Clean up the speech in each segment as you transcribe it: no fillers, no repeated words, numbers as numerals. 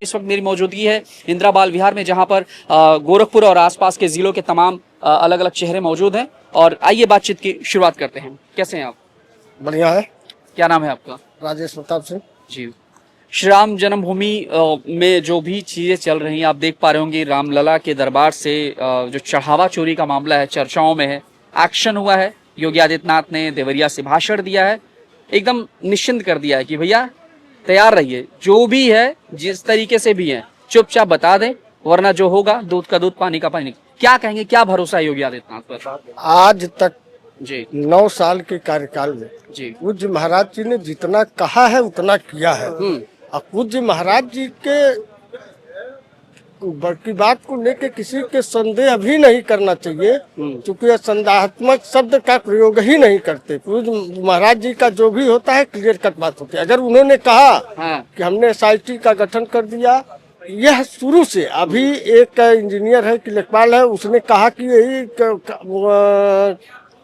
इस वक्त मेरी मौजूदगी है इंदिरा बाल विहार में, जहां पर गोरखपुर और आसपास के जिलों के तमाम अलग अलग चेहरे मौजूद हैं। और आइए बातचीत की शुरुआत करते हैं। कैसे हैं आप? बढ़िया है। क्या नाम है आपका? राजेश प्रताप सिंह। जी। श्री राम जन्मभूमि में जो भी चीजें चल रही हैं, आप देख पा रहे होंगे रामलला के दरबार से जो चढ़ावा चोरी का मामला है चर्चाओं में है। एक्शन हुआ है, योगी आदित्यनाथ ने देवरिया से भाषण दिया है, एकदम निश्चिंत कर दिया है कि भैया तैयार रहिए, जो भी है जिस तरीके से भी है चुपचाप बता दें, वरना जो होगा दूध का दूध पानी का पानी। क्या कहेंगे, क्या भरोसा है योगी आदित्यनाथ पर? आज तक जी 9 साल के कार्यकाल में जी पूज्य महाराज जी ने जितना कहा है उतना किया है। और पूज्य महाराज जी के की बात को लेके किसी के संदेह भी नहीं करना चाहिए, क्योंकि यह संदेहात्मक शब्द का प्रयोग ही नहीं करते। पूज्य महाराज जी का जो भी होता है क्लियर कट बात होती है। अगर उन्होंने कहा कि हमने SIT का गठन कर दिया, यह शुरू से, अभी एक इंजीनियर है कि लेखपाल है, उसने कहा कि यही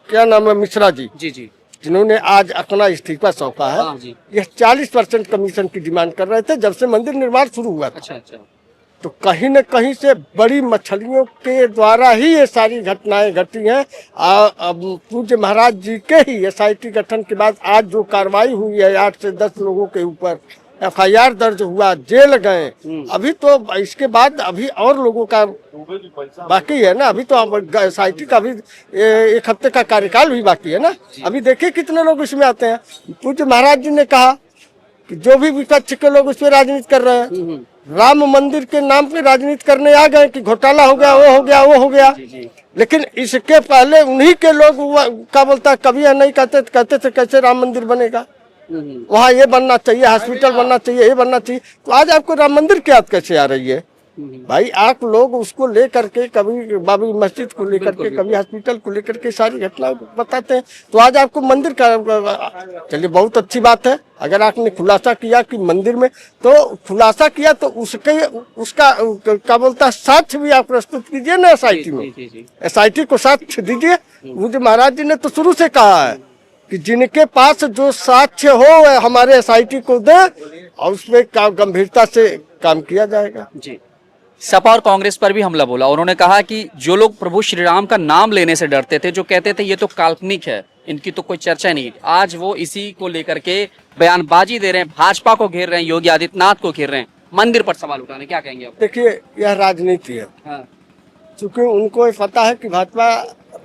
क्या नाम है, मिश्रा जी जी जी जिन्होंने आज अपना इस्तीफा सौंपा है, यह 40% कमीशन की डिमांड कर रहे थे जब से मंदिर निर्माण शुरू हुआ था। अच्छा अच्छा। तो कहीं न कहीं से बड़ी मछलियों के द्वारा ही ये सारी घटनाएं घटी हैं। अब पूज्य महाराज जी के ही SIT गठन के बाद आज जो कार्रवाई हुई है 8 से 10 लोगों के ऊपर FIR दर्ज हुआ, जेल गए, अभी तो इसके बाद अभी और लोगों का बाकी है ना। अभी तो SIT का भी 1 हफ्ते का कार्यकाल भी बाकी है ना। अभी देखिए कितने लोग इसमें आते हैं। पूज्य महाराज जी ने कहा कि जो भी विपक्ष के लोग उस पर राजनीति कर रहे हैं, राम मंदिर के नाम पे राजनीति करने आ गए कि घोटाला हो गया, वो हो गया, वो हो गया। लेकिन इसके पहले उन्हीं के लोग क्या बोलता, कभी यह नहीं कहते थे कैसे राम मंदिर बनेगा, वहाँ ये बनना चाहिए, हॉस्पिटल बनना चाहिए, ये बनना चाहिए। तो आज आपको राम मंदिर की याद कैसे आ रही है? भाई आप लोग उसको लेकर के, कभी बाबरी मस्जिद को लेकर के, कभी हॉस्पिटल को लेकर के सारी घटना बताते हैं। तो आज आपको मंदिर का, चलिए बहुत अच्छी बात है अगर आपने खुलासा किया कि मंदिर में, तो खुलासा किया तो उसका क्या बोलता है साक्ष्य भी आप प्रस्तुत कीजिए ना SIT में। SIT को साक्ष्य दीजिए। मुझे महाराज जी ने तो शुरू से कहा है कि जिनके पास जो साक्ष्य हो हमारे SIT को दे और उसमें गंभीरता से काम किया जाएगा। जी। सपा और कांग्रेस पर भी हमला बोला। उन्होंने कहा कि जो लोग प्रभु श्री राम का नाम लेने से डरते थे, जो कहते थे ये तो काल्पनिक है, इनकी तो कोई चर्चा नहीं, आज वो इसी को लेकर के बयानबाजी दे रहे हैं, भाजपा को घेर रहे हैं, योगी आदित्यनाथ को घेर रहे हैं, मंदिर पर सवाल उठाने। क्या कहेंगे आप? देखिए यह राजनीति है। क्योंकि उनको पता है कि भाजपा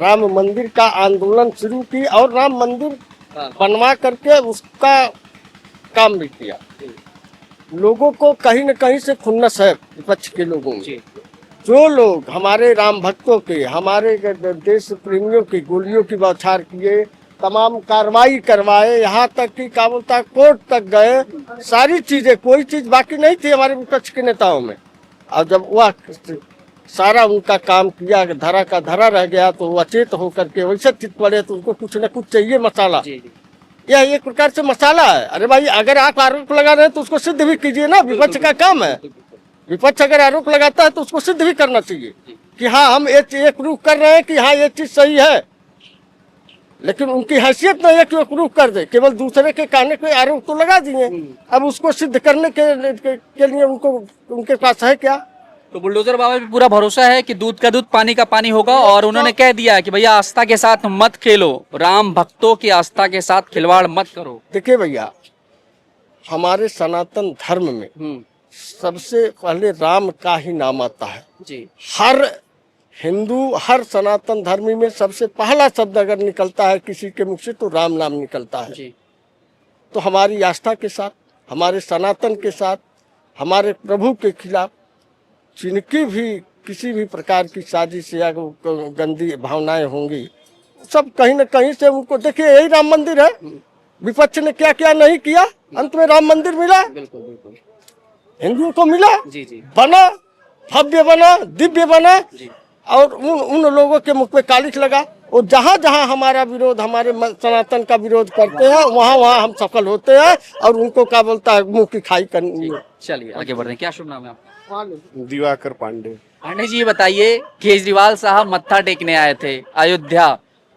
राम मंदिर का आंदोलन शुरू की और राम मंदिर बनवा करके उसका काम भी किया। लोगों को कहीं न कहीं से खुन्नस है विपक्ष के लोगों में। जो लोग हमारे राम भक्तों के, हमारे देश प्रेमियों की गोलियों की बौछार किए, तमाम कार्रवाई करवाए, यहाँ तक कि क्या बोलता कोर्ट तक गए, सारी चीजें, कोई चीज बाकी नहीं थी हमारे विपक्ष के नेताओं में। और जब वह सारा उनका काम किया, धरा का धरा रह गया, तो वो अचेत होकर के वैसे चित पड़े, तो उनको कुछ न कुछ चाहिए मसाला। यह एक प्रकार से मसाला है। अरे भाई अगर आप आरोप लगा रहे हैं तो उसको सिद्ध भी कीजिए ना, विपक्ष का काम है। विपक्ष अगर आरोप लगाता है तो उसको सिद्ध भी करना चाहिए कि हाँ हम ये प्रूफ कर रहे हैं कि हाँ ये चीज सही है। लेकिन उनकी हैसियत नहीं है कि वो प्रूफ कर दे, केवल दूसरे के कहने पे आरोप तो लगा दिए। अब उसको सिद्ध करने के लिए उनको, उनके पास है क्या? तो बुलडोजर बाबा भी पूरा भरोसा है कि दूध का दूध पानी का पानी होगा। और उन्होंने कह दिया है कि भैया आस्था के साथ मत खेलो, राम भक्तों की आस्था के साथ खिलवाड़ मत करो। देखिए भैया, हमारे सनातन धर्म में सबसे पहले राम का ही नाम आता है जी। हर हिंदू, हर सनातन धर्मी में सबसे पहला शब्द अगर निकलता है किसी के मुख से तो राम नाम निकलता है जी। तो हमारी आस्था के साथ, हमारे सनातन के साथ, हमारे प्रभु के खिलाफ जिनकी भी किसी भी प्रकार की साजिश या गंदी भावनाएं होंगी, सब कहीं न कहीं से उनको, देखिए यही राम मंदिर है। विपक्ष ने क्या क्या नहीं किया, अंत में राम मंदिर मिला। बिल्कुल बिल्कुल हिंदुओं को मिला जी जी। बना, भव्य बना, दिव्य बना जी। और उन लोगों के मुख पे कालिख लगा। और जहाँ जहाँ हमारा विरोध, हमारे सनातन का विरोध करते हैं, वहाँ वहाँ हम सफल होते हैं और उनको क्या बोलता है मुंह की खाई करनी। चलिए आगे बढ़ रहे हैं। क्या शुभ नाम है आपका? दिवाकर पांडे। पांडे जी, ये बताइए, केजरीवाल साहब मत्था टेकने आए थे अयोध्या,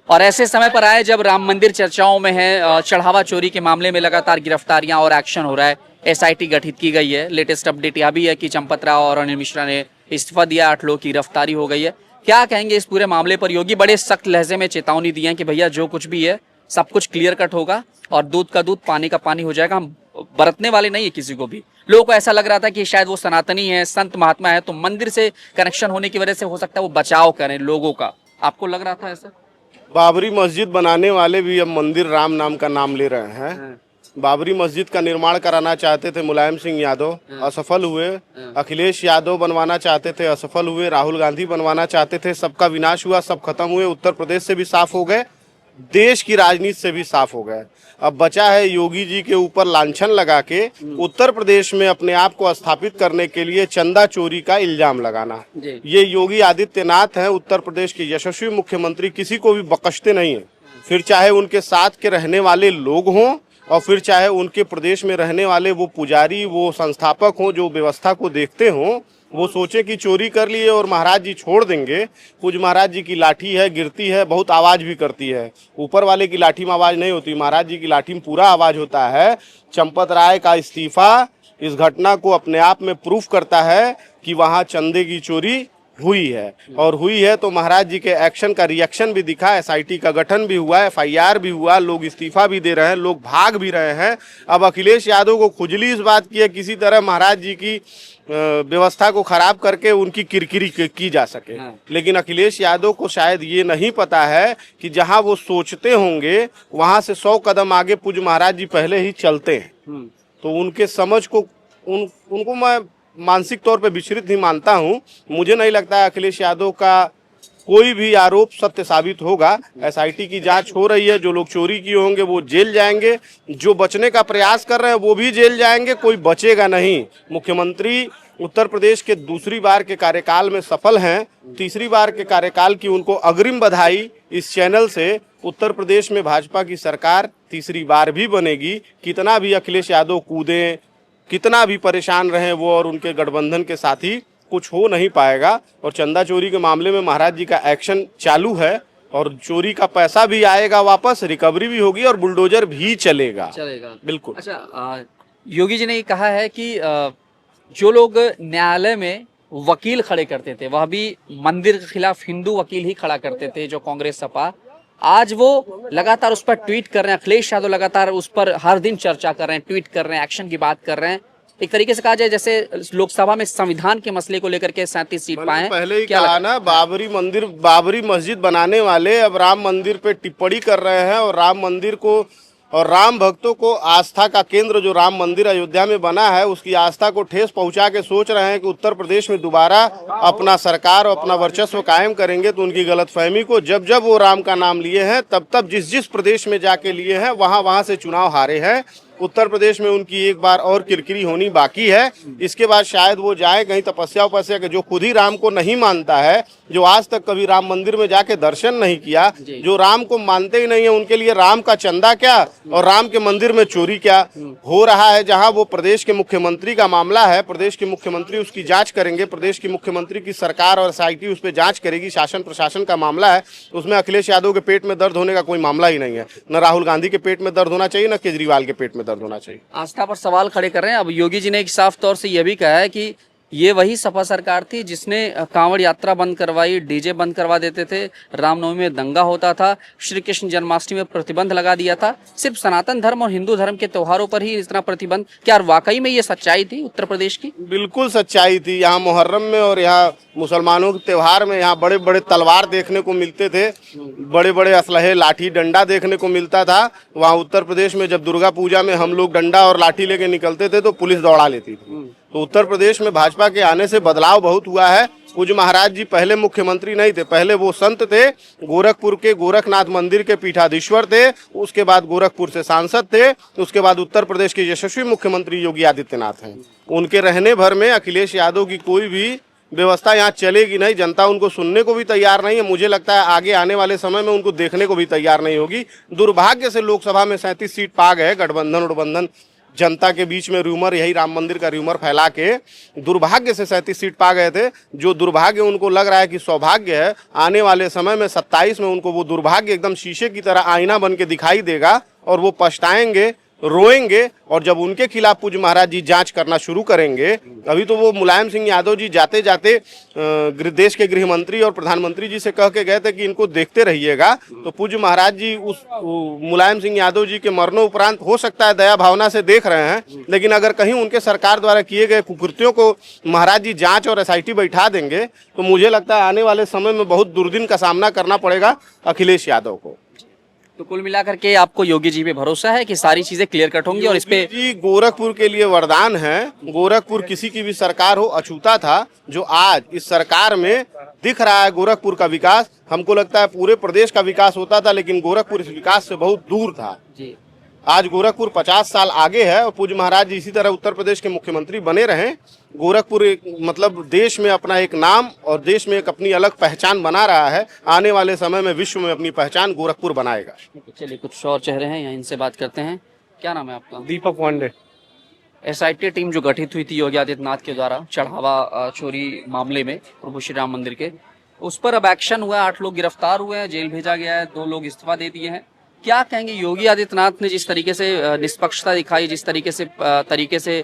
और ऐसे समय पर आए जब राम मंदिर चर्चाओं में है, चढ़ावा चोरी के मामले में लगातार गिरफ्तारियां और एक्शन हो रहा है, एसआईटी गठित की गई है। लेटेस्ट अपडेट यह भी है कि चंपत राव और अनिल मिश्रा ने इस्तीफा दिया, 8 लोगों की गिरफ्तारी हो गई है। क्या कहेंगे इस पूरे मामले पर? योगी बड़े सख्त लहजे में चेतावनी दी है कि भैया जो कुछ भी है सब कुछ क्लियर कट होगा और दूध का दूध पानी का पानी हो जाएगा। हम बरतने वाले नहीं है किसी को भी। लोगों को ऐसा लग रहा था कि शायद वो सनातनी है, संत महात्मा है, तो मंदिर से कनेक्शन होने की वजह से हो सकता है वो बचाव करें लोगों का। आपको लग रहा था ऐसा? बाबरी मस्जिद बनाने वाले भी अब मंदिर राम नाम का नाम ले रहे हैं। बाबरी मस्जिद का निर्माण कराना चाहते थे मुलायम सिंह यादव, असफल हुए। अखिलेश यादव बनवाना चाहते थे, असफल हुए। राहुल गांधी बनवाना चाहते थे, सबका विनाश हुआ, सब खत्म हुए। उत्तर प्रदेश से भी साफ हो गए, देश की राजनीति से भी साफ हो गए। अब बचा है योगी जी के ऊपर लांछन लगा के उत्तर प्रदेश में अपने आप को स्थापित करने के लिए चंदा चोरी का इल्जाम लगाना। ये योगी आदित्यनाथ हैं, उत्तर प्रदेश के यशस्वी मुख्यमंत्री, किसी को भी बख्शते नहीं है। फिर चाहे उनके साथ के रहने वाले लोग हों और फिर चाहे उनके प्रदेश में रहने वाले वो पुजारी, वो संस्थापक हों जो व्यवस्था को देखते हों, वो सोचे कि चोरी कर लिए और महाराज जी छोड़ देंगे। पूज महाराज जी की लाठी है, गिरती है, बहुत आवाज भी करती है। ऊपर वाले की लाठी में आवाज नहीं होती, महाराज जी की लाठी में पूरा आवाज होता है। चंपत राय का इस्तीफा इस घटना को अपने आप में प्रूफ करता है कि वहाँ चंदे की चोरी हुई है, और हुई है तो महाराज जी के एक्शन का रिएक्शन भी दिखा। एसआईटी का गठन भी हुआ, एफआईआर भी हुआ, लोग इस्तीफा भी दे रहे हैं, लोग भाग भी रहे हैं। अब अखिलेश यादव को खुजली इस बात की है किसी तरह महाराज जी की व्यवस्था को खराब करके उनकी किरकिरी की जा सके। लेकिन अखिलेश यादव को शायद ये नहीं पता है कि जहां वो सोचते होंगे वहां से 100 कदम आगे पूज महाराज जी पहले ही चलते हैं। तो उनके समझ को उनको मैं मानसिक तौर पे विचलित ही मानता हूं। मुझे नहीं लगता है अखिलेश यादव का कोई भी आरोप सत्य साबित होगा। एसआईटी की जांच हो रही है, जो लोग चोरी किए होंगे वो जेल जाएंगे, जो बचने का प्रयास कर रहे हैं वो भी जेल जाएंगे, कोई बचेगा नहीं। मुख्यमंत्री उत्तर प्रदेश के दूसरी बार के कार्यकाल में सफल हैं। तीसरी बार के कार्यकाल की उनको अग्रिम बधाई इस चैनल से। उत्तर प्रदेश में भाजपा की सरकार तीसरी बार भी बनेगी। कितना भी अखिलेश यादव कूदें, कितना भी परेशान रहें वो और उनके गठबंधन के साथी, कुछ हो नहीं पाएगा। और चंदा चोरी के मामले में महाराज जी का एक्शन चालू है और चोरी का पैसा भी आएगा वापस, रिकवरी भी होगी और बुलडोजर भी चलेगा। बिल्कुल। अच्छा, योगी जी ने कहा है कि जो लोग न्यायालय में वकील खड़े करते थे, वह भी मंदिर के खिलाफ हिंदू वकील ही खड़ा करते थे, जो कांग्रेस सपा, आज वो लगातार उस पर ट्वीट कर रहे हैं। अखिलेश यादव लगातार उस पर हर दिन चर्चा कर रहे हैं, ट्वीट कर रहे हैं, एक्शन की बात कर रहे हैं। एक तरीके से कहा जाए जैसे लोकसभा में संविधान के मसले को लेकर के 37 सीट पाए। पहले ही कहा ना, बाबरी मस्जिद बनाने वाले अब राम मंदिर पे टिप्पणी कर रहे हैं और राम मंदिर को और राम भक्तों को आस्था का केंद्र जो राम मंदिर अयोध्या में बना है उसकी आस्था को ठेस पहुंचा के सोच रहे हैं कि उत्तर प्रदेश में दोबारा अपना सरकार और अपना वर्चस्व कायम करेंगे। तो उनकी गलतफहमी को जब जब वो राम का नाम लिए हैं तब तब जिस प्रदेश में जाके लिए हैं वहां से चुनाव हारे हैं। उत्तर प्रदेश में उनकी एक बार और किरकिरी होनी बाकी है। इसके बाद शायद वो जाए कहीं तपस्या उपस्या के, जो खुद ही राम को नहीं मानता है, जो आज तक कभी राम मंदिर में जाके दर्शन नहीं किया, जो राम को मानते ही नहीं है, उनके लिए राम का चंदा क्या और राम के मंदिर में चोरी क्या हो रहा है। जहां वो प्रदेश के मुख्यमंत्री का मामला है, प्रदेश के मुख्यमंत्री उसकी जांच करेंगे, प्रदेश के मुख्यमंत्री की सरकार और एसआईटी उस पर जांच करेगी। शासन प्रशासन का मामला है, उसमें अखिलेश यादव के पेट में दर्द होने का कोई मामला ही नहीं है। न राहुल गांधी के पेट में दर्द होना चाहिए, न केजरीवाल के पेट में दर्द होना चाहिए। आस्था पर सवाल खड़े कर रहे हैं। अब योगी जी ने एक साफ तौर से यह भी कहा है कि ये वही सपा सरकार थी जिसने कांवड़ यात्रा बंद करवाई, डीजे बंद करवा देते थे, रामनवमी में दंगा होता था, श्री कृष्ण जन्माष्टमी में प्रतिबंध लगा दिया था। सिर्फ सनातन धर्म और हिंदू धर्म के त्योहारों पर ही इतना प्रतिबंध। क्या वाकई में ये सच्चाई थी उत्तर प्रदेश की? बिल्कुल सच्चाई थी। यहाँ मुहर्रम में और यहाँ मुसलमानों के त्योहार में यहाँ बड़े बड़े तलवार देखने को मिलते थे, बड़े बड़े असलहे लाठी डंडा देखने को मिलता था। वहाँ उत्तर प्रदेश में जब दुर्गा पूजा में हम लोग डंडा और लाठी लेके निकलते थे तो पुलिस दौड़ा लेती थी। तो उत्तर प्रदेश में भाजपा के आने से बदलाव बहुत हुआ है। पूज्य महाराज जी पहले मुख्यमंत्री नहीं थे, पहले वो संत थे, गोरखपुर के गोरखनाथ मंदिर के पीठाधीश्वर थे, उसके बाद गोरखपुर से सांसद थे, उसके बाद उत्तर प्रदेश के यशस्वी मुख्यमंत्री योगी आदित्यनाथ हैं। उनके रहने भर में अखिलेश यादव की कोई भी व्यवस्था यहाँ चलेगी नहीं। जनता उनको सुनने को भी तैयार नहीं है। मुझे लगता है आगे आने वाले समय में उनको देखने को भी तैयार नहीं होगी। दुर्भाग्य से लोकसभा में 37 सीट पा गए गठबंधन जनता के बीच में रूमर, यही राम मंदिर का रूमर फैला के दुर्भाग्य से 37 सीट पा गए थे। जो दुर्भाग्य उनको लग रहा है कि सौभाग्य है, आने वाले समय में 27 में उनको वो दुर्भाग्य एकदम शीशे की तरह आईना बन के दिखाई देगा और वो पछताएंगे रोएंगे और जब उनके खिलाफ पूज्य महाराज जी जांच करना शुरू करेंगे। अभी तो वो मुलायम सिंह यादव जी जाते जाते देश के गृह मंत्री और प्रधानमंत्री जी से कह के गए थे कि इनको देखते रहिएगा। तो पूज्य महाराज जी उस मुलायम सिंह यादव जी के मरणोपरांत हो सकता है दया भावना से देख रहे हैं, लेकिन अगर कहीं उनके सरकार द्वारा किए गए कुकृत्यों को महाराज जी जांच और SIT बैठा देंगे तो मुझे लगता है आने वाले समय में बहुत दुर्दिन का सामना करना पड़ेगा अखिलेश यादव को। तो कुल मिलाकर के आपको योगी जी पे भरोसा है कि सारी चीजें क्लियर कट होंगी और इस पे जी गोरखपुर के लिए वरदान है। गोरखपुर किसी की भी सरकार हो अछूता था, जो आज इस सरकार में दिख रहा है गोरखपुर का विकास। हमको लगता है पूरे प्रदेश का विकास होता था, लेकिन गोरखपुर इस विकास से बहुत दूर था। जी आज गोरखपुर 50 साल आगे है और पूज्य महाराज जी इसी तरह उत्तर प्रदेश के मुख्यमंत्री बने रहें। गोरखपुर मतलब देश में अपना एक नाम और देश में एक अपनी अलग पहचान बना रहा है। आने वाले समय में विश्व में अपनी पहचान गोरखपुर बनाएगा। चलिए, कुछ और चेहरे हैं यहाँ, इनसे बात करते हैं। क्या नाम है आपका? दीपक पांडे। SIT टीम जो गठित हुई थी योगी आदित्यनाथ के द्वारा चढ़ावा चोरी मामले में प्रभु श्री राम मंदिर के, उस पर अब एक्शन हुआ है। 8 लोग गिरफ्तार हुए हैं, जेल भेजा गया है, 2 लोग इस्तीफा दे दिए हैं। क्या कहेंगे योगी आदित्यनाथ ने जिस तरीके से निष्पक्षता दिखाई, जिस तरीके से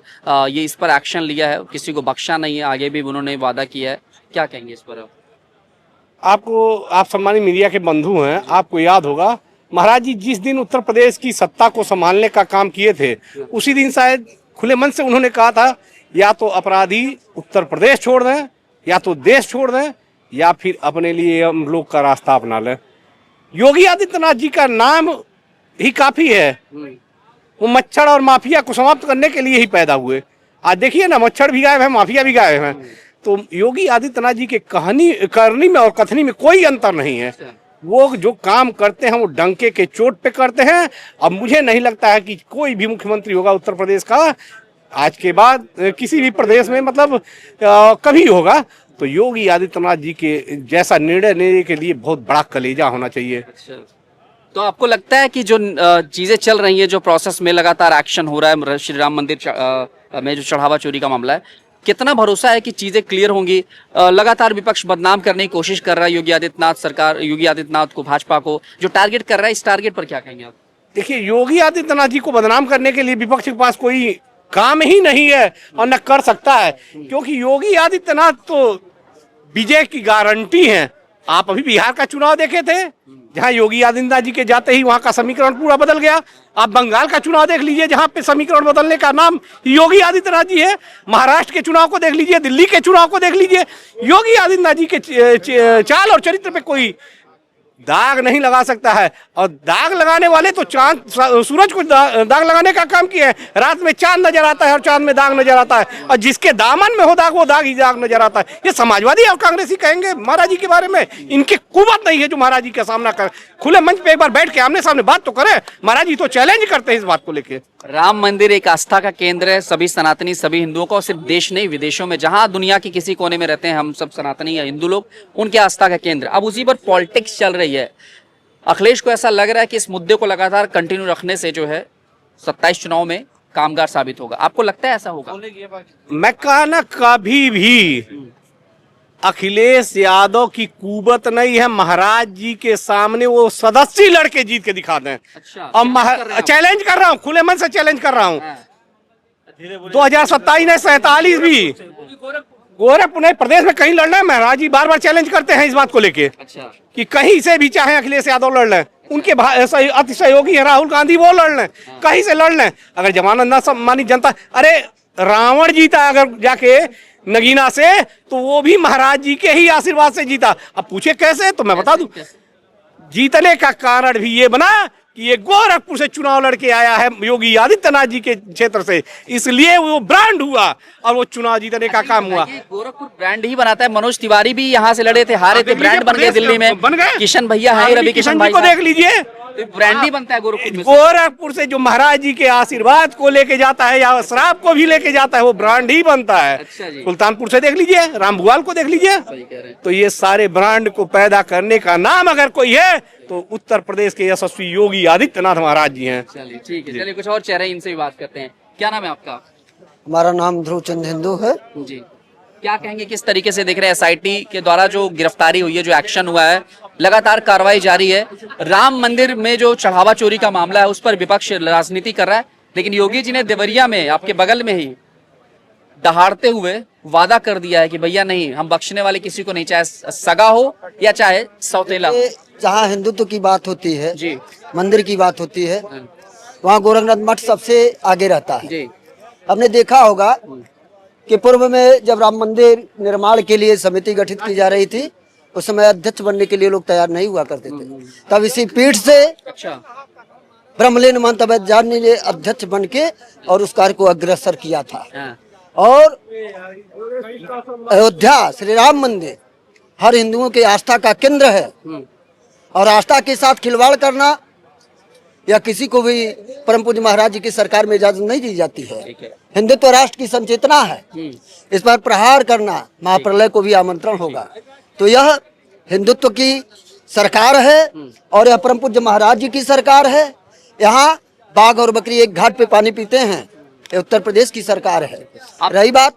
ये इस पर एक्शन लिया है, किसी को बख्शा नहीं है, आगे भी उन्होंने वादा किया है, क्या कहेंगे इस पर? आप सम्मानित मीडिया के बंधु हैं, आपको याद होगा महाराज जी जिस दिन उत्तर प्रदेश की सत्ता को संभालने का काम किए थे, उसी दिन शायद खुले मन से उन्होंने कहा था या तो अपराधी उत्तर प्रदेश छोड़ दें, या तो देश छोड़ दें, या फिर अपने लिए हम लोग का रास्ता अपना लें। योगी आदित्यनाथ जी का नाम ही काफी है। वो मच्छर और माफिया को समाप्त करने के लिए ही पैदा हुए। आज देखिए ना, मच्छर भी गायब है, माफिया भी गायब है। तो योगी आदित्यनाथ जी के करनी में और कथनी में कोई अंतर नहीं है। वो जो काम करते हैं वो डंके के चोट पे करते हैं। अब मुझे नहीं लगता है कि कोई भी मुख्यमंत्री होगा उत्तर प्रदेश का आज के बाद किसी भी प्रदेश में, मतलब कभी होगा, तो योगी आदित्यनाथ जी के जैसा निर्णय लेने के लिए बहुत बड़ा कलेजा होना चाहिए। अच्छा, तो आपको लगता है कि जो चीजें चल रही है, जो प्रोसेस में लगातार एक्शन हो रहा है श्री राम मंदिर में जो चढ़ावा चोरी का मामला है, कितना भरोसा है कि चीजें क्लियर होंगी? लगातार विपक्ष बदनाम करने की कोशिश कर रहा है योगी आदित्यनाथ सरकार, योगी आदित्यनाथ को, भाजपा को जो टारगेट कर रहा है, इस टारगेट पर क्या कहेंगे आप? देखिए, योगी आदित्यनाथ जी को बदनाम करने के लिए विपक्ष के पास कोई काम ही नहीं है और न कर सकता है, क्योंकि योगी आदित्यनाथ तो विजय की गारंटी है। आप अभी बिहार का चुनाव देखे थे, जहां योगी आदित्यनाथ जी के जाते ही वहां का समीकरण पूरा बदल गया। आप बंगाल का चुनाव देख लीजिए, जहां पे समीकरण बदलने का नाम योगी आदित्यनाथ जी है। महाराष्ट्र के चुनाव को देख लीजिए, दिल्ली के चुनाव को देख लीजिए, योगी आदित्यनाथ जी के चाल और चरित्र पे कोई दाग नहीं लगा सकता है। और दाग लगाने वाले तो चांद सूरज को दाग लगाने का काम किया है। रात में चांद नजर आता है और चांद में दाग नजर आता है, और जिसके दामन में हो दाग वो दाग ही दाग नजर आता है। ये समाजवादी और कांग्रेसी कहेंगे महाराज जी के बारे में, इनकी कुवत नहीं है जो महाराज जी का सामना कर। खुले मंच पे एक बार बैठ के आमने सामने बात तो करें। महाराज जी तो चैलेंज करते हैं इस बात को लेके। राम मंदिर एक आस्था का केंद्र है, सभी सनातनी, सभी हिंदुओं का, सिर्फ देश नहीं विदेशों में, जहां दुनिया के किसी कोने में रहते हैं हम सब सनातनी या हिंदू लोग, उनके आस्था का केंद्र। अब उसी पर पॉलिटिक्स चल रही है। अखिलेश को ऐसा लग रहा है कि इस मुद्दे को लगातार कंटिन्यू रखने से जो है 27 चुनाव में कामगार साबित होगा। आपको लगता है ऐसा होगा? मैं कहा ना, कभी भी अखिलेश यादव की कुवत नहीं है। महाराज जी के सामने वो सदस्य लड़के जीत के दिखा दें। अच्छा, और चैलेंज कर रहा हूँ, खुले मन से चैलेंज कर रहा हूँ। 2027 में 47 भी गोरखपुर नहीं, प्रदेश में कहीं लड़ना है। महाराज जी बार बार चैलेंज करते हैं इस बात को लेके। अच्छा, कि कहीं से भी चाहे अखिलेश यादव लड़ लें, उनके अति सहयोगी है राहुल गांधी, वो लड़ लें, कहीं से लड़ लें। अगर जमानत ना सम्मानित जनता, अरे रावण जीता अगर जाके नगीना से, तो वो भी महाराज जी के ही आशीर्वाद से जीता। अब पूछे कैसे, तो मैं बता दूं। जीतने का कारण भी ये बना कि ये गोरखपुर से चुनाव लड़के आया है योगी आदित्यनाथ जी के क्षेत्र से, इसलिए वो ब्रांड हुआ और वो चुनाव जीतने का काम हुआ। गोरखपुर ब्रांड ही बनाता है। मनोज तिवारी भी यहाँ से लड़े थे, हारे थे, ब्रांड बन गए दिल्ली में, बन गए। किशन भैया है, रवि किशन भाई को देख लीजिए, ब्रांड ही बनता है गोरखपुर में। गोरखपुर से जो महाराज जी के आशीर्वाद को लेके जाता है या श्राप को भी लेके जाता है, वो ब्रांड ही बनता है। अच्छा जी। सुल्तानपुर से देख लीजिए, रामभुआल को देख लीजिए। तो ये सारे ब्रांड को पैदा करने का नाम अगर कोई है तो उत्तर प्रदेश के यशस्वी योगी आदित्यनाथ महाराज जी हैं। चलिए ठीक है, चलिए कुछ और चेहरे इनसे भी बात करते हैं। क्या नाम है आपका? हमारा नाम ध्रुव चंद हिंदू है जी। क्या कहेंगे, किस तरीके से देख रहे हैं SIT के द्वारा जो गिरफ्तारी हुई है, जो एक्शन हुआ है, लगातार कार्रवाई जारी है। राम मंदिर में जो चढ़ावा चोरी का मामला है उस पर विपक्ष राजनीति कर रहा है, लेकिन योगी जी ने देवरिया में आपके बगल में ही दहाड़ते हुए वादा कर दिया है कि भैया नहीं, हम बख्शने वाले किसी को नहीं, चाहे सगा हो या चाहे सौतेला हो। जहाँ हिंदुत्व की बात होती है, जी मंदिर की बात होती है, वहाँ गोरखनाथ मठ सबसे आगे रहता है। जी हमने देखा होगा कि पूर्व में जब राम मंदिर निर्माण के लिए समिति गठित की जा रही थी, उस समय अध्यक्ष बनने के लिए लोग तैयार नहीं हुआ करते थे। तब इसी पीठ से अच्छा ब्रह्मलीन महंत अवैधजानी ने अध्यक्ष बन के और उस कार्य को अग्रसर किया था। हाँ, और अयोध्या श्री राम मंदिर हर हिंदुओं की आस्था का केंद्र है, और आस्था के साथ खिलवाड़ करना या किसी को भी परम पूज्य महाराज जी की सरकार में इजाजत नहीं दी जाती है। ठीक है। हिंदुत्व राष्ट्र की संचेतना है, इस पर प्रहार करना महाप्रलय को भी आमंत्रण होगा। तो यह हिंदुत्व की सरकार है और यह परम पूज्य महाराज जी की सरकार है। यहाँ बाघ और बकरी एक घाट पे पानी पीते हैं, ये उत्तर प्रदेश की सरकार है। रही बात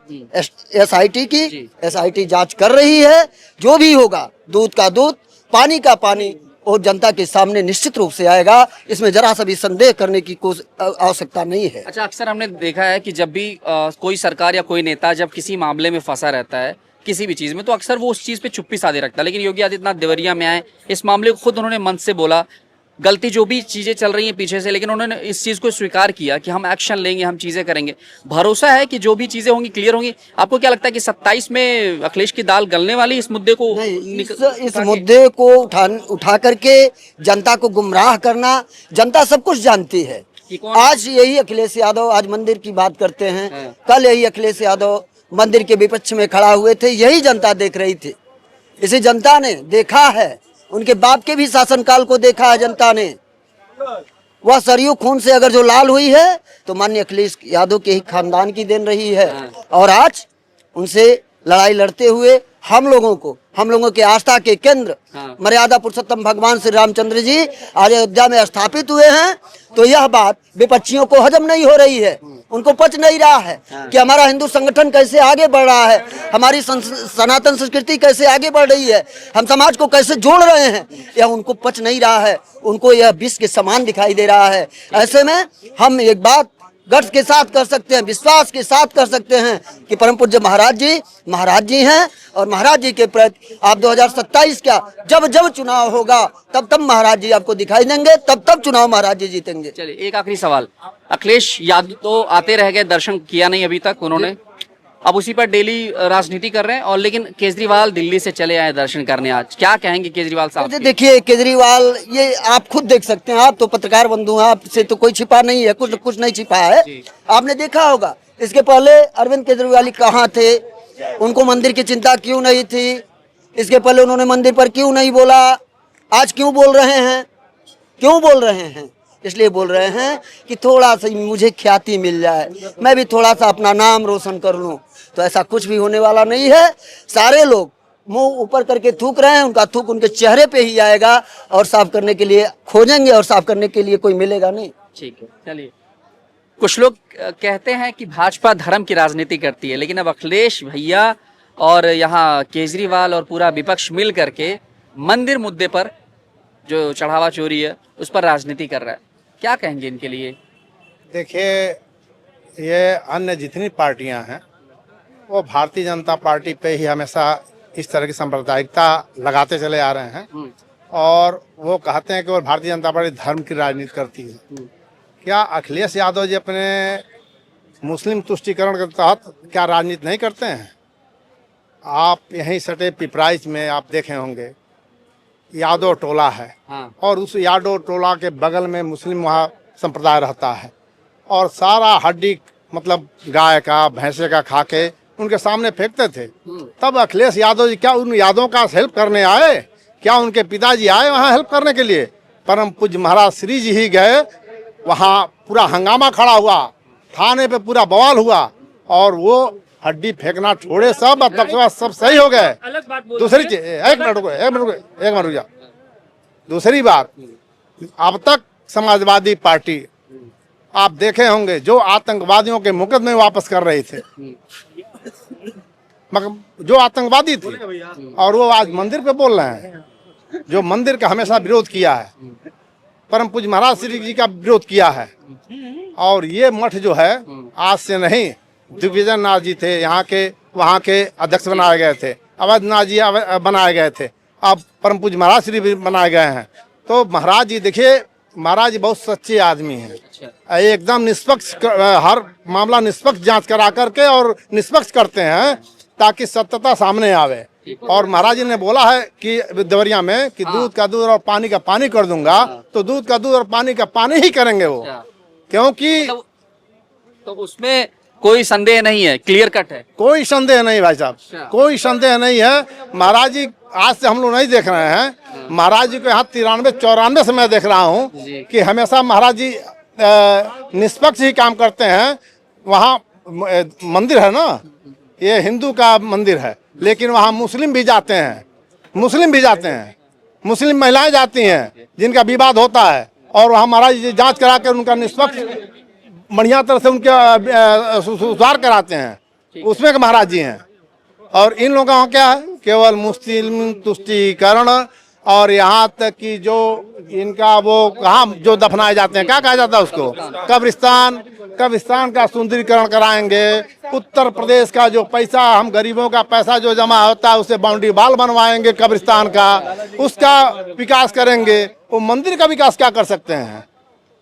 SIT की, SIT जांच कर रही है, जो भी होगा दूध का दूध, पानी का पानी और जनता के सामने निश्चित रूप से आएगा, इसमें जरा सा भी संदेह करने की कोई आवश्यकता नहीं है। अच्छा, अक्सर हमने देखा है कि जब भी कोई सरकार या कोई नेता जब किसी मामले में फंसा रहता है किसी भी चीज में, तो अक्सर वो उस चीज पे चुप्पी साधे रखता है। लेकिन योगी आदित्यनाथ देवरिया में आए, इस मामले को खुद उन्होंने मंच से बोला, गलती जो भी चीजें चल रही हैं पीछे से, लेकिन उन्होंने इस चीज को स्वीकार किया कि हम एक्शन लेंगे, हम चीजें करेंगे। भरोसा है कि जो भी चीजें होंगी क्लियर होंगी। आपको क्या लगता है कि 27 में अखिलेश की दाल गलने वाली इस मुद्दे को इस मुद्दे को उठा करके जनता को गुमराह करना, जनता सब कुछ जानती है। आज यही अखिलेश यादव आज मंदिर की बात करते हैं, कल यही अखिलेश यादव मंदिर के विपक्ष में खड़ा हुए थे, यही जनता देख रही थी। इसी जनता ने देखा है, उनके बाप के भी शासनकाल को देखा है जनता ने। वह सरयू खून से अगर जो लाल हुई है तो माननीय अखिलेश यादव के ही खानदान की देन रही है। और आज उनसे लड़ाई लड़ते हुए हम लोगों के आस्था के केंद्र मर्यादा पुरुषोत्तम भगवान श्री रामचंद्र जी आज अयोध्या में स्थापित हुए हैं। तो यह बात विपक्षियों को हजम नहीं हो रही है, उनको पच नहीं रहा है कि हमारा हिंदू संगठन कैसे आगे बढ़ रहा है, हमारी सनातन संस्कृति कैसे आगे बढ़ रही है, हम समाज को कैसे जोड़ रहे हैं, यह उनको पच नहीं रहा है। उनको यह विष के समान दिखाई दे रहा है। ऐसे में हम एक बात गर्व के साथ कर सकते हैं, विश्वास के साथ कर सकते हैं कि परम पूज्य महाराज जी हैं, और महाराज जी के प्रति आप 2027 क्या जब चुनाव होगा तब महाराज जी आपको दिखाई देंगे, तब चुनाव महाराज जी जीतेंगे। चलिए, एक आखिरी सवाल। अखिलेश यादव तो आते रह गए, दर्शन किया नहीं अभी तक उन्होंने, अब उसी पर डेली राजनीति कर रहे हैं। और लेकिन केजरीवाल दिल्ली से चले आए दर्शन करने, आज क्या कहेंगे केजरीवाल साहब? देखिए केजरीवाल, ये आप खुद देख सकते हैं, आप तो पत्रकार बंधु हैं, आपसे तो कोई छिपा नहीं है, कुछ नहीं छिपा है। आपने देखा होगा इसके पहले अरविंद केजरीवाल कहाँ थे, उनको मंदिर की चिंता क्यों नहीं थी, इसके पहले उन्होंने मंदिर पर क्यों नहीं बोला, आज क्यों बोल रहे हैं? इसलिए बोल रहे हैं कि थोड़ा सा मुझे ख्याति मिल जाए, मैं भी थोड़ा सा अपना नाम रोशन कर लूं। तो ऐसा कुछ भी होने वाला नहीं है। सारे लोग मुंह ऊपर करके थूक रहे हैं, उनका थूक उनके चेहरे पे ही आएगा, और साफ करने के लिए खोजेंगे, और साफ करने के लिए कोई मिलेगा नहीं। ठीक है, चलिए। कुछ लोग कहते हैं कि भाजपा धर्म की राजनीति करती है, लेकिन अब अखिलेश भैया और यहाँ केजरीवाल और पूरा विपक्ष मिल करके मंदिर मुद्दे पर जो चढ़ावा चोरी है उस पर राजनीति कर रहा है। क्या कहेंगे इनके लिए? देखिए, ये अन्य जितनी पार्टियां हैं वो भारतीय जनता पार्टी पे ही हमेशा इस तरह की सांप्रदायिकता लगाते चले आ रहे हैं, और वो कहते हैं कि वो भारतीय जनता पार्टी धर्म की राजनीति करती है। क्या अखिलेश यादव जी अपने मुस्लिम तुष्टीकरण के तहत क्या राजनीति नहीं करते हैं? आप यहीं सटे पिपराइच में आप देखे होंगे, यादव टोला है, और उस यादव टोला के बगल में मुस्लिम वहाँ संप्रदाय रहता है, और सारा हड्डी मतलब गाय का भैंसे का खा के उनके सामने फेंकते थे। तब अखिलेश यादव जी क्या उन यादवों का हेल्प करने आए? क्या उनके पिताजी आए वहाँ हेल्प करने के लिए? परम पूज्य महाराज श्री जी ही गए, वहाँ पूरा हंगामा खड़ा हुआ, थाने पे पूरा बवाल हुआ, और वो हड्डी फेंकना छोड़े सब, तब सब सही हो गए। दूसरी चीज, एक मिनट रुक जा। दूसरी बात, अब तक समाजवादी पार्टी आप देखे होंगे जो आतंकवादियों के मुकदमे वापस कर रहे थे, मगर जो आतंकवादी थे, और वो आज मंदिर पे बोल रहे हैं, जो मंदिर का हमेशा विरोध किया है, परम पूज्य महाराज श्री जी का विरोध किया है, और ये मठ जो है आज से नहीं, दिग्विजय नाथ जी थे यहाँ के, वहाँ के अध्यक्ष बनाए गए थे, अवधनाथ जी बनाए गए थे, अब परम पूज्य महाराज श्री भी बनाए गए हैं। तो महाराज जी देखिए, महाराज जी बहुत सच्चे आदमी हैं, एकदम निष्पक्ष, हर मामला निष्पक्ष जांच करा करके और निष्पक्ष करते हैं ताकि सत्यता सामने आवे। और महाराज जी ने बोला है कि देवरिया में कि दूध का दूध और पानी का पानी कर दूंगा, तो दूध का दूध और पानी का पानी ही करेंगे वो, क्योंकि तो उसमें कोई संदेह नहीं है, क्लियर कट है। कोई संदेह नहीं भाई साहब, कोई संदेह नहीं है। महाराज जी आज से हम लोग नहीं देख रहे हैं, महाराज जी को यहाँ 93-94 से मैं देख रहा हूँ कि हमेशा महाराज जी निष्पक्ष ही काम करते हैं। वहाँ मंदिर है ना, ये हिंदू का मंदिर है, लेकिन वहाँ मुस्लिम भी जाते हैं, मुस्लिम महिलाएं जाती हैं जिनका विवाद होता है, और वहाँ महाराज जी जांच करा कर उनका निष्पक्ष बढ़िया तरह से उनके सुधार कराते हैं, उसमें के महाराज जी हैं। और इन लोगों का क्या है, केवल मुस्लिम तुष्टीकरण, और यहाँ तक कि जो इनका वो कहाँ जो दफनाए जाते हैं, क्या कहा जाता है उसको, कब्रिस्तान का सुंदरीकरण कराएंगे। उत्तर प्रदेश का जो पैसा, हम गरीबों का पैसा जो जमा होता है, उससे बाउंड्री वॉल बनवाएंगे कब्रिस्तान का, उसका विकास करेंगे। वो मंदिर का विकास क्या कर सकते हैं?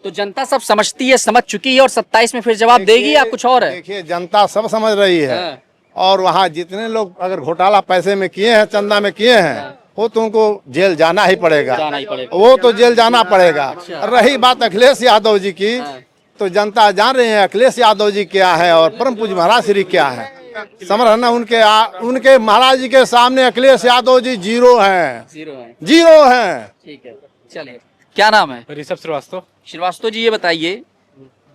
तो जनता सब समझती है, समझ चुकी है, और 27 में फिर जवाब देगी या कुछ और है? देखिए, जनता सब समझ रही है, और वहाँ जितने लोग अगर घोटाला पैसे में किए हैं, चंदा में किए हैं, वो तो उनको जेल जाना ही पड़ेगा, वो तो जेल जाना पड़ेगा। रही बात अखिलेश यादव जी की, तो जनता जान रही है अखिलेश यादव जी क्या है और परम पूज्य महाराज श्री क्या है। समझ रहे ना, उनके महाराज जी के सामने अखिलेश यादव जी जीरो हैं। ठीक है, चलिए, क्या नाम है? ऋषभ श्रीवास्तव। श्रीवास्तव जी, ये बताइए,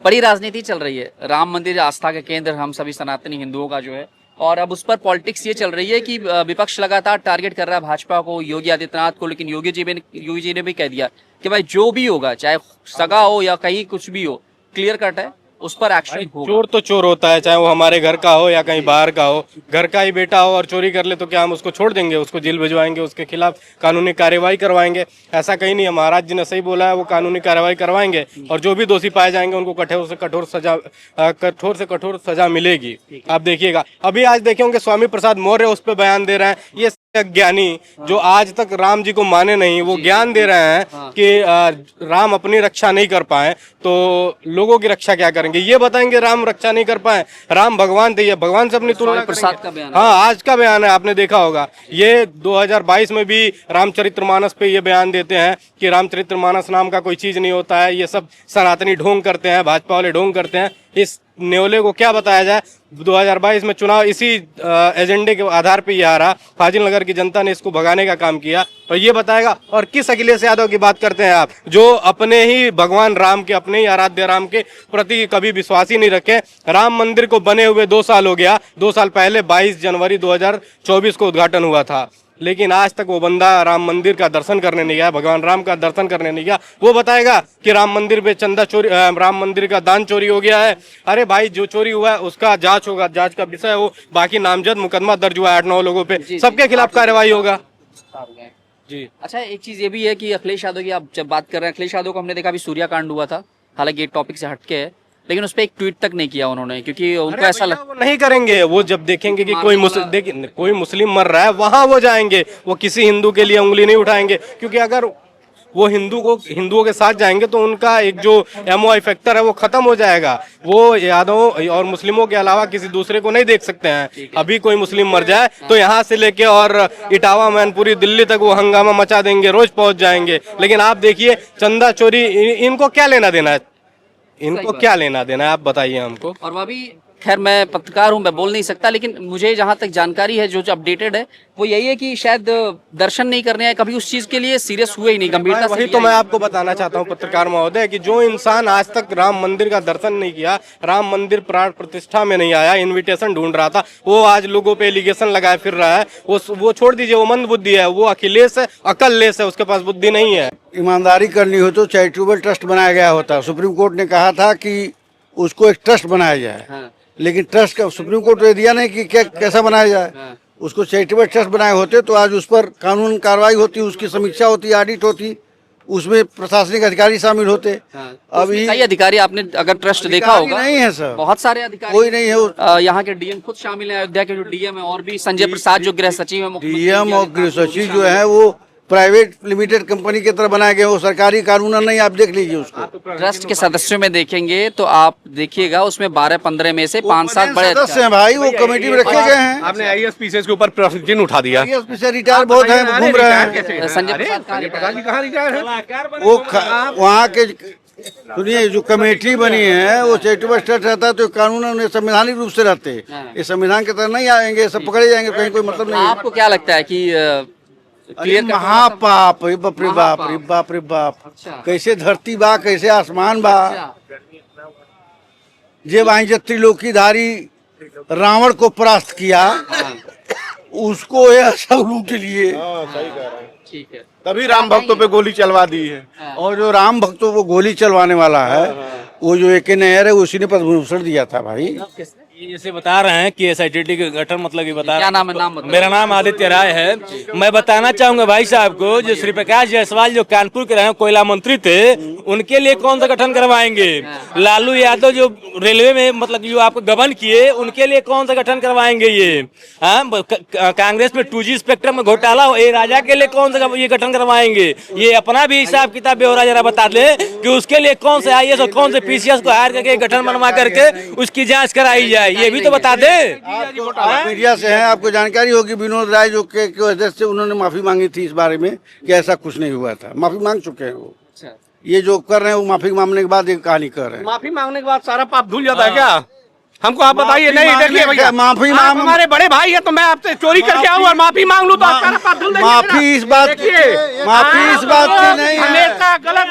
बड़ी राजनीति चल रही है, राम मंदिर आस्था का केंद्र हम सभी सनातनी हिंदुओं का जो है, और अब उस पर पॉलिटिक्स ये चल रही है कि विपक्ष लगातार टारगेट कर रहा है भाजपा को, योगी आदित्यनाथ को, लेकिन योगी जी ने भी कह दिया कि भाई जो भी होगा, चाहे सगा हो या कहीं कुछ भी हो, क्लियर कट है, उस पर एक्शन होगा। चोर तो चोर होता है, चाहे वो हमारे घर का हो या कहीं बाहर का हो। घर का ही बेटा हो और चोरी कर ले तो क्या हम उसको छोड़ देंगे? उसको जेल भिजवाएंगे, उसके खिलाफ कानूनी कार्रवाई करवाएंगे? ऐसा कहीं नहीं है, महाराज जी ने सही बोला है, वो कानूनी कार्रवाई करवाएंगे, और जो भी दोषी पाए जाएंगे उनको कठोर से कठोर सजा मिलेगी। आप देखिएगा, अभी आज देखे होंगे स्वामी प्रसाद मौर्य उस पर बयान दे रहे हैं। ये ज्ञानी जो आज तक राम जी को माने नहीं, वो ज्ञान दे रहे हैं कि राम अपनी रक्षा नहीं कर पाए तो लोगों की रक्षा क्या करेंगे? ये बताएंगे राम रक्षा नहीं कर पाए, राम भगवान थे, ये भगवान से अपनी तुलना प्रसाद का बयान। हाँ, आज का बयान है, आपने देखा होगा। ये 2022 में भी रामचरितमानस पे ये बयान देते हैं कि रामचरितमानस नाम का कोई चीज नहीं होता है, ये सब सनातनी ढोंग करते हैं, भाजपा वाले ढोंग करते हैं। इस न्योले को क्या बताया जाए? 2022 में चुनाव इसी एजेंडे के आधार पे ये आ रहा। फाजिल नगर की जनता ने इसको भगाने का काम किया, और ये बताएगा। और किस अखिलेश यादव की बात करते हैं आप, जो अपने ही भगवान राम के, अपने ही आराध्य राम के प्रति कभी विश्वास ही नहीं रखे। राम मंदिर को बने हुए 2 साल हो गया, 2 साल पहले 22 जनवरी 2024 को उद्घाटन हुआ था, लेकिन आज तक वो बंदा राम मंदिर का दर्शन करने नहीं गया, भगवान राम का दर्शन करने नहीं गया। वो बताएगा कि राम मंदिर पे चंदा चोरी, राम मंदिर का दान चोरी हो गया है। अरे भाई, जो चोरी हुआ है उसका जांच होगा, जांच का विषय हो, बाकी नामजद मुकदमा दर्ज हुआ है 8-9 लोगों पे, सबके खिलाफ कार्रवाई होगा। जी, अच्छा, एक चीज ये भी है कि अखिलेश यादव की आप जब बात कर रहे हैं, अखिलेश यादव को हमने देखा अभी सूर्याकांड हुआ था, हालांकि ये टॉपिक से हटके है, लेकिन उस पर एक ट्वीट तक नहीं किया उन्होंने, क्योंकि उनको ऐसा वो नहीं करेंगे। वो जब देखेंगे कि कोई मुस्लिम मर रहा है, वहां वो जाएंगे, वो किसी हिंदू के लिए उंगली नहीं उठाएंगे, क्योंकि अगर वो हिंदुओं के साथ जाएंगे तो उनका एक जो MOI फैक्टर है वो खत्म हो जाएगा। वो यादव और मुस्लिमों के अलावा किसी दूसरे को नहीं देख सकते हैं। अभी कोई मुस्लिम मर जाए तो यहाँ से लेके और इटावा मैनपुरी दिल्ली तक वो हंगामा मचा देंगे, रोज पहुंच जाएंगे। लेकिन आप देखिए, चंदा चोरी, इनको क्या लेना देना है? इनको क्या लेना देना है, आप बताइए हमको। और वह भी, खैर मैं पत्रकार हूं, मैं बोल नहीं सकता, लेकिन मुझे जहां तक जानकारी है, जो अपडेटेड है, वो यही है कि शायद दर्शन नहीं करने आए, कभी उस चीज के लिए सीरियस हुए ही नहीं, गंभीरता से। वही तो मैं आपको बताना चाहता हूँ पत्रकार महोदय, कि जो इंसान आज तक राम मंदिर का दर्शन नहीं किया, राम मंदिर प्राण प्रतिष्ठा में नहीं आया, इन्विटेशन ढूंढ रहा था, वो आज लोगों पे एलिगेशन लगाए फिर रहा है। वो छोड़ दीजिए, वो मंद बुद्धि है, वो अखिलेश है, अकललेस है, उसके पास बुद्धि नहीं है। ईमानदारी करनी हो तो चैरिटेबल ट्रस्ट बनाया गया होता। सुप्रीम कोर्ट ने कहा था कि उसको एक ट्रस्ट बनाया जाए, लेकिन ट्रस्ट का सुप्रीम कोर्ट ने दिया नहीं कि कैसा बनाया जाए। उसको चैरिटेबल ट्रस्ट बनाए होते तो आज उस पर कानून कार्रवाई होती, उसकी समीक्षा होती, ऑडिट होती, उसमें प्रशासनिक अधिकारी शामिल होते। अभी कई अधिकारी आपने अगर ट्रस्ट देखा होगा नहीं है सर, बहुत सारे अधिकारी कोई नहीं है। यहाँ के डीएम खुद शामिल है, अयोध्या के जो डीएम है और भी संजय प्रसाद जो गृह सचिव है, डीएम और गृह सचिव जो है वो प्राइवेट लिमिटेड कंपनी की तरह बनाए गए, वो सरकारी कानून नहीं। आप देख लीजिए उसको। ट्रस्ट के सदस्यों में देखेंगे तो आप देखिएगा उसमें 12-15 में से 5-7 बड़े सदस्य हैं भाई, वो कमेटी में रखे गए हैं। आपने आईएएस के ऊपर प्रश्न चिन्ह उठा दिया। से रिटायर बहुत है, घूम रहे हैं। संजय प्रसाद जी कहाँ रिटायर है? वो वहाँ के सुनिए, जो कमेटी बनी है वो चैरिटेबल ट्रस्ट रहता है तो कानून संवैधानिक रूप से रहते हैं। ये संविधान के तरह नहीं आएंगे, सब पकड़े जाएंगे, कहीं कोई मतलब नहीं है। आपको क्या लगता है कि अरे महापाप, बाप रे बाप रे बाप रे बाप, कैसे धरती बा, कैसे आसमान बा। जब आई जब त्रिलोकीधारी रावण को परास्त किया, उसको ये सब लूट लिए। ठीक है, तभी राम भक्तों पे गोली चलवा दी है। और जो राम भक्तों को गोली चलवाने वाला है, वो जो एक नहर है, उसी ने पद्मभूषण दिया था भाई। ये जैसे बता रहे हैं कि एसआईटी का गठन मतलब ये बता क्या नाम है? नाम बताओ। मेरा नाम आदित्य राय है। मैं बताना चाहूंगा भाई साहब को, जो श्री प्रकाश जायसवाल जो कानपुर के रहे कोयला मंत्री थे, उनके लिए कौन सा गठन करवाएंगे? लालू यादव जो रेलवे में मतलब जो आपको गबन किए, उनके लिए कौन सा गठन करवाएंगे? ये कांग्रेस में 2G स्पेक्ट्रम में घोटाला ए राजा के लिए कौन सा ये गठन करवाएंगे? ये अपना भी हिसाब किताब ब्यौरा जरा बता दे कि उसके लिए कौन से IAS और कौन से PCS को हायर करके गठन बनवा करके उसकी जाँच कराई जाए, ये भी तो बता दे। मीडिया से है, आपको जानकारी होगी, विनोद राय जो के वजह से उन्होंने माफी मांगी थी इस बारे में कि ऐसा कुछ नहीं हुआ था। माफी मांग चुके हैं वो। ये जो कर रहे हैं वो माफी मांगने के बाद एक कहानी कर रहे हैं। माफी मांगने के बाद सारा पाप धुल जाता है क्या? हमको आप बताइए। नहीं देखिए भैया, माफी आप हमारे बड़े भाई है तो मैं आपसे चोरी करके आऊँ और माफी मांग लूँ तो आप सारा पाप धुल देंगे। माफी इस बात की नहीं है। हमेशा गलत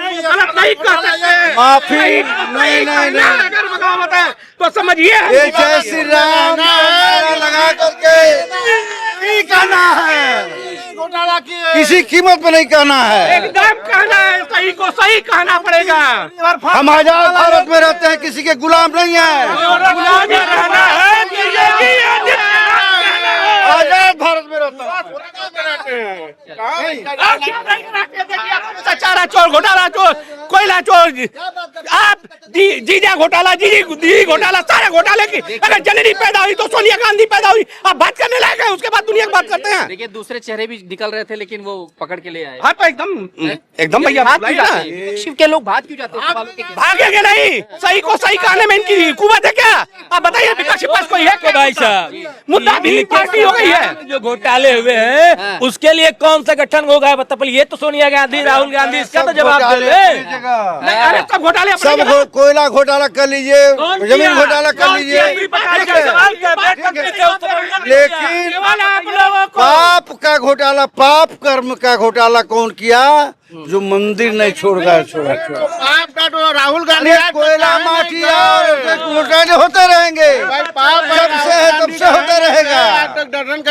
नहीं कर सकते। माफी नहीं अगर बगावत है तो समझिए जय श्री राम लगा करके नहीं कहना है, किसी कीमत पे नहीं कहना है। एकदम कहना है, सही को सही कहना पड़ेगा। हम आजाद भारत में रहते हैं, किसी के गुलाम नहीं है। रहना है, आजाद भारत में रहता है। चारा चोर, घोटाला चोर, कोयला चोर, आप जीजा घोटाला, जी घोटाला, सारे घोटाले की अगर जननी पैदा हुई तो सोनिया गांधी पैदा हुई। आप बात करने लायक है, उसके बाद दुनिया की बात करते हैं। देखिए दूसरे चेहरे भी निकल रहे थे लेकिन वो पकड़ के ले आए। हाँ तो एकदम भैया शिव के लोग भाग क्यों जाते हैं? भागेंगे नहीं, सही को सही कहने में इनकी कुवत है क्या? आप बताइए, विपक्ष के पास कोई है क्या? भाई साहब, मुद्दा भी पार्टी हो गई है। जो घोटाले हुए हैं उसके लिए कौन सा गठन होगा बताइए। ये तो सोनिया गांधी, राहुल गांधी, इसका तो जवाब दे दे। अरे सब घोटाले, सब कोयला घोटाला कर लीजिए, जमीन घोटाला कर लीजिए, लेकिन पाप का घोटाला, पाप कर्म का घोटाला कौन किया? जो मंदिर नहीं छोड़ा। राहुल गांधी कोयला माटी घोटाले होते रहेंगे, जब से है तब से होते रहेगा।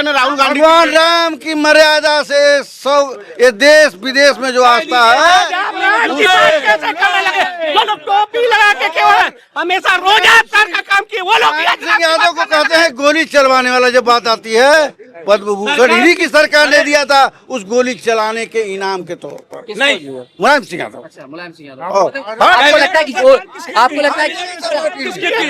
राहुल गांधी भगवान राम की मर्यादा से सब ये देश विदेश में जो आस्था है, टोपी लगा के केवल हमेशा रोजा का काम किए वो लोग। सिंह यादव को कहते हैं गोली चलवाने वाला। जब बात आती है, पद्म भूषण इन्हीं की सरकार ने दिया था उस गोली चलाने के इनाम के तौर पर। नहीं, मुलायम सिंह यादव। अच्छा, मुलायम सिंह यादव। आपको लगता है कि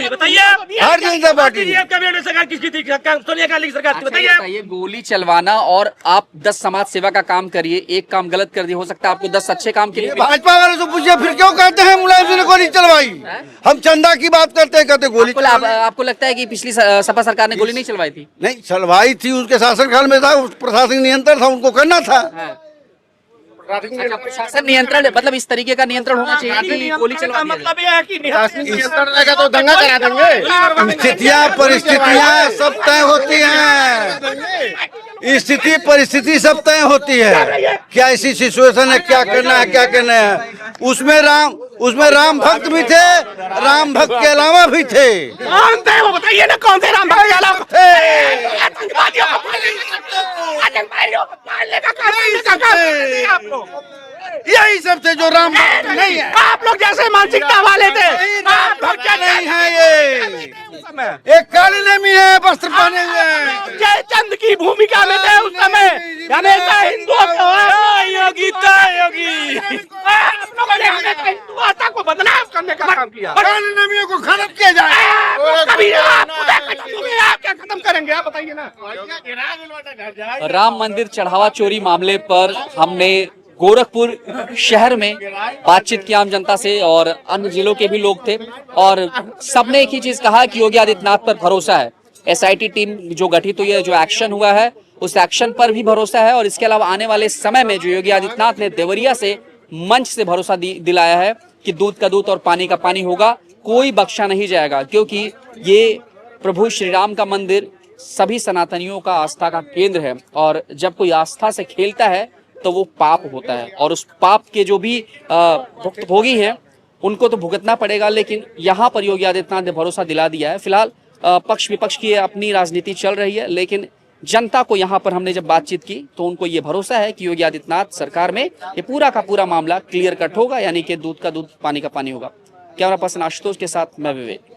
बताइए भारतीय जनता पार्टी सरकार किसकी थी? सोनिया गांधी की सरकार थी। बताइए, गोली चलवाना और आप 10 समाज सेवा का काम करिए, एक काम गलत कर दिए, हो सकता है आपको 10 अच्छे काम के लिए। भाजपा वाले से पूछिए फिर क्यों कहते हैं मुलायम सिंह ने गोली चलवाई? हम चंदा की बात करते हैं, कहते गोली। आपको लगता है कि पिछली सपा सरकार ने गोली नहीं चलवाई थी? नहीं चलवाई थी, उसके शासनकाल में था, प्रशासनिक नियंत्रण था, उनको करना था। अच्छा, प्रशासन नियंत्रण मतलब इस तरीके का नियंत्रण होना चाहिए कि गोली चलवा दिया जाए। मतलब ये है कि नियंत्रण रहेगा तो दंगा करा देंगे। स्थितियाँ परिस्थितियाँ सब तय होती हैं, स्थिति परिस्थिति सब तय होती है। क्या ऐसी सिचुएशन है, क्या करना है, क्या करना है। उसमें राम भक्त भी थे, राम भक्त के अलावा भी थे। कौन थे वो बताइए ना, कौन थे राम भक्त के अलावा थे? यही सब थे जो राम भक्त नहीं है। आप लोग जैसे मानसिकता वाले थे। आप लोग क्या नहीं है ये एक काली नेमी है, वस्त्र पहने हुए। जयचंद की भूमिका में थे उस समय। हमेशा हिंदुओं को योगी हमने तो हिंदू आस्था को बदनाम करने का काम किया। को खत्म किया जाए। कभी आप क्या खत्म करेंगे, आप बताइए ना। राम मंदिर चढ़ावा चोरी मामले पर हमने गोरखपुर शहर में बातचीत की आम जनता से और अन्य जिलों के भी लोग थे और सबने एक ही चीज कहा कि योगी आदित्यनाथ पर भरोसा है। एसआईटी टीम जो गठित हुई है, जो एक्शन हुआ है, उस एक्शन पर भी भरोसा है और इसके अलावा आने वाले समय में जो योगी आदित्यनाथ ने देवरिया से मंच से भरोसा दिलाया है कि दूध का दूध और पानी का पानी होगा, कोई बख्शा नहीं जाएगा, क्योंकि ये प्रभु श्री राम का मंदिर सभी सनातनियों का आस्था का केंद्र है और जब कोई आस्था से खेलता है तो वो पाप होता है और उस पाप के जो भी भुक्तभोगी हैं उनको तो भुगतना पड़ेगा। लेकिन यहाँ पर योगी आदित्यनाथ ने भरोसा दिला दिया है। फिलहाल पक्ष विपक्ष की अपनी राजनीति चल रही है, लेकिन जनता को यहाँ पर हमने जब बातचीत की तो उनको ये भरोसा है कि योगी आदित्यनाथ सरकार में ये पूरा का पूरा मामला क्लियर कट होगा, यानी कि दूध का दूध पानी का पानी होगा। कैमरा पर्सन आशुतोष के साथ मैं विवेक।